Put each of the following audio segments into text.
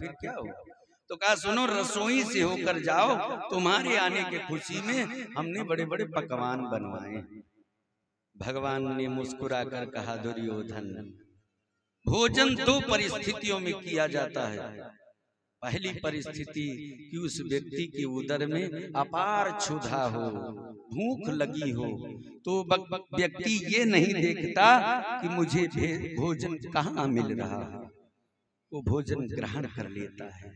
फिर क्या होगा? तो कहा सुनो, रसोई से होकर जाओ, तुम्हारे आने के खुशी में हमने बड़े बड़े पकवान बनवाए। भगवान ने मुस्कुराकर कहा, दुर्योधन, भोजन दो परिस्थितियों में किया जाता है। पहली परिस्थिति कि उस व्यक्ति के उदर में अपार क्षुधा हो, भूख लगी हो, तो व्यक्ति ये नहीं देखता कि मुझे भोजन कहाँ मिल रहा है, वो भोजन ग्रहण कर लेता है।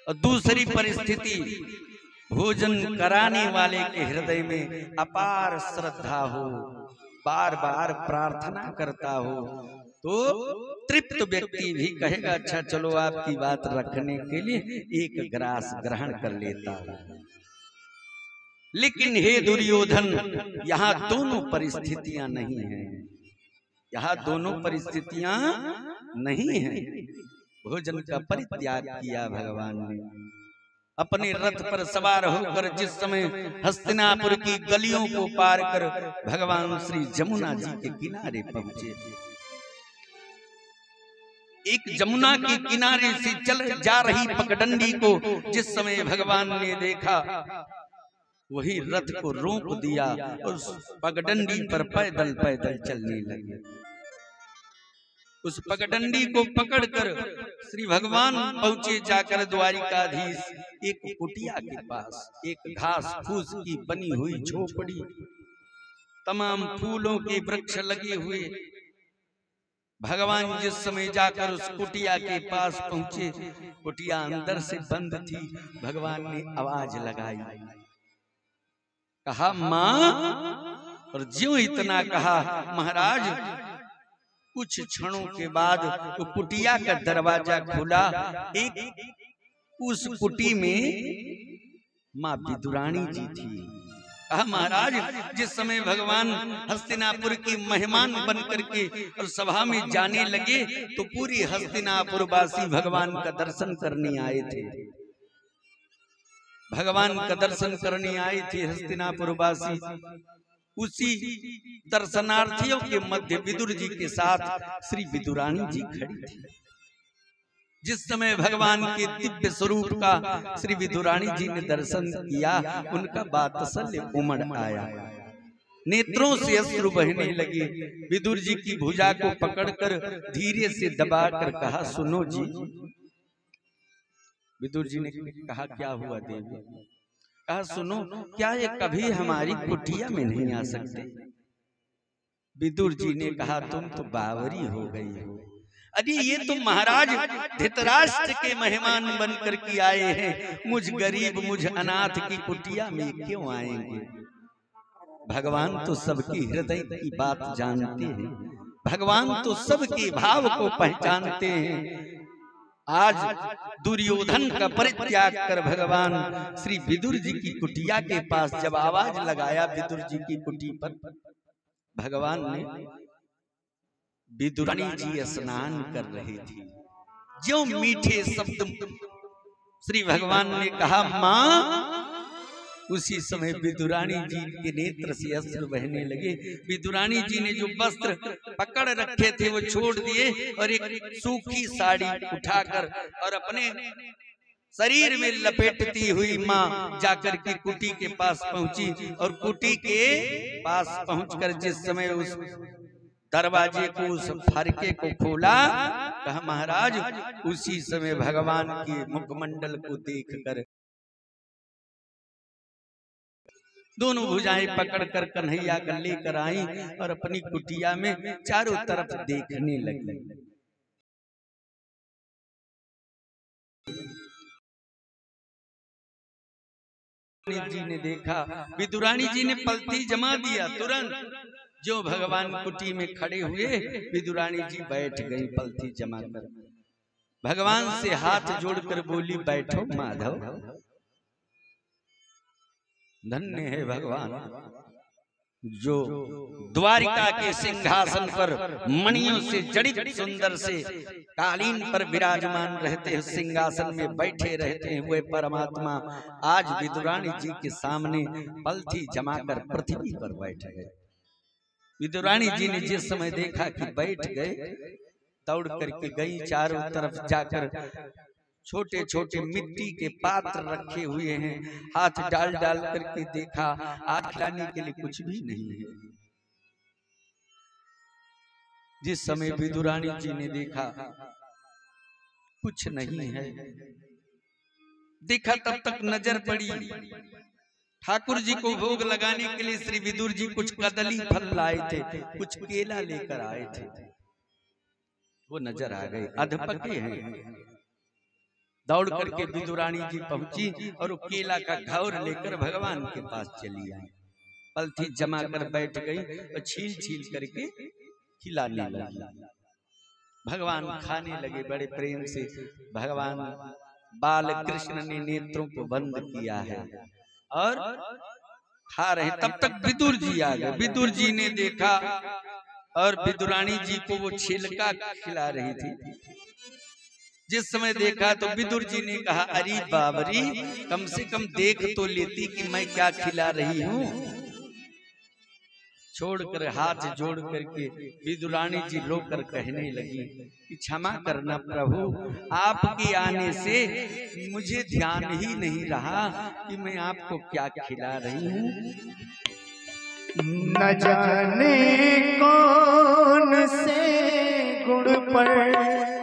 और दूसरी परिस्थिति, भोजन कराने वाले के हृदय में अपार श्रद्धा हो, बार बार प्रार्थना करता हो, तो तृप्त व्यक्ति भी कहेगा अच्छा चलो आपकी बात रखने के लिए एक ग्रास ग्रहण कर लेता हूं। लेकिन हे दुर्योधन, यहाँ दोनों परिस्थितियां नहीं हैं, यहाँ दोनों परिस्थितियां नहीं हैं। भोजन का परित्याग किया भगवान ने। अपने रथ पर सवार होकर जिस समय हस्तिनापुर की गलियों को पार कर भगवान श्री जमुना जी के किनारे पहुंचे, एक जमुना के किनारे से चल जा रही पगडंडी को जिस समय भगवान ने देखा, वही रथ को रोक दिया और उस पगडंडी पर पैदल पैदल चलने लगे। उस पगडंडी को पकड़कर श्री भगवान पहुंचे जाकर द्वारिकाधीश एक कुटिया के पास, एक घास फूस की बनी हुई झोपड़ी, तमाम फूलों के वृक्ष लगे हुए। भगवान जिस समय जाकर उस कुटिया के पास पहुंचे, कुटिया अंदर से बंद थी। भगवान ने आवाज लगाई, कहा मां, और ज्यों इतना कहा महाराज, कुछ क्षणों के बाद तो कुटिया का दरवाजा खुला। एक उस कुटी में मां विदुरानी जी थी। कहा महाराज, जिस समय भगवान हस्तिनापुर की मेहमान बन करके और सभा में जाने लगे, तो पूरी हस्तिनापुर वासी भगवान का दर्शन करने आए थे। भगवान का दर्शन करने आए थे हस्तिनापुर वासी। उसी दर्शनार्थियों के मध्य विदुर जी के साथ श्री विदुरानी जी खड़ी थी। जिस समय भगवान के दिव्य स्वरूप का श्री विदुरानी जी ने दर्शन किया, उनका वात्सल्य उमड़ आया, नेत्रों से अश्रु बहने लगे। विदुर जी की भुजा को पकड़कर धीरे से दबाकर कहा, सुनो जी। विदुर जी ने कहा, क्या हुआ देवी? कहा सुनो, क्या ये कभी हमारी कुटिया में नहीं आ सकते? विदुर जी ने कहा, तुम तो बावरी हो गई हो। अरे ये तो महाराज धृतराष्ट्र के मेहमान बनकर के आए हैं, मुझ गरीब मुझ अनाथ की कुटिया में क्यों आएंगे? भगवान तो सबकी हृदय की बात जानते हैं, भगवान तो सबके भाव को पहचानते हैं। आज दुर्योधन का परित्याग कर भगवान श्री विदुर जी की कुटिया के पास जब आवाज लगाया, विदुर जी की कुटी पर भगवान ने, विदुरानी जी स्नान कर रही थी। जो मीठे शब्द श्री भगवान ने कहा मां, उसी समय विदुरानी जी के नेत्र से अश्रु बहने लगे। विदुरानी जी ने जो वस्त्र पकड़ रखे थे वो छोड़ दिए और एक सूखी साड़ी उठाकर और अपने शरीर में लपेटती हुई मां जाकर के कुटी के पास पहुंची। और कुटी के पास पहुंचकर जिस समय उस दरवाजे को, उस फरके को खोला, कहा महाराज, उसी समय भगवान के मुखमंडल को देखकर दोनों भुजाएं पकड़कर कन्हैया को लेकर आई और अपनी कुटिया में चारों तरफ देखने लगी। जी ने देखा, विदुरानी जी ने पलथी जमा दिया। तुरंत जो भगवान कुटी में खड़े हुए, विदुरानी जी बैठ गई पलथी जमा कर। भगवान से हाथ जोड़कर बोली, बैठो माधव। धन्य है भगवान जो द्वारिका के सिंहासन पर मणियों से जड़ित सुंदर से कालीन पर विराजमान रहते हैं, सिंहासन में बैठे रहते हैं। वे परमात्मा आज विदुरानी जी के सामने पलथी जमाकर पृथ्वी पर बैठ गए। विदुरानी जी ने जिस समय देखा कि बैठ गए, दौड़ करके गई, चारों तरफ जाकर छोटे छोटे मिट्टी के पात्र रखे हुए हैं, हाथ डाल डाल करके देखा, आग खिलाने के लिए कुछ भी नहीं है। जिस समय विदुरानी जी ने देखा कुछ नहीं है, देखा तब तक नजर पड़ी ठाकुर जी को भोग लगाने के लिए श्री विदुर जी कुछ कदली फल लाए थे, कुछ केला लेकर आए थे। वो नजर आ गए, अधपके हैं। दौड़ करके विदुरानी जी पहुंची और वो केला का घौर लेकर भगवान के पास चली आई। पलथी जमा कर बैठ गई और छील छील करके खिलाने लगी। भगवान खाने लगे बड़े प्रेम से। भगवान बाल कृष्ण ने नेत्रों को बंद किया है और खा रहे। तब तक विदुर जी आ गए। विदुर जी ने देखा और विदुरानी जी को वो छिलका खिला रही थी। जिस समय देखा तो विदुर जी ने कहा, अरे बाबरी, कम से कम देख तो लेती कि मैं क्या खिला रही हूँ। छोड़कर हाथ जोड़ करके विदुरानी जी रोकर कहने लगी कि क्षमा करना प्रभु, आपके आने से मुझे ध्यान ही नहीं रहा कि मैं आपको क्या खिला रही हूँ। न जाने कौन से गुण पर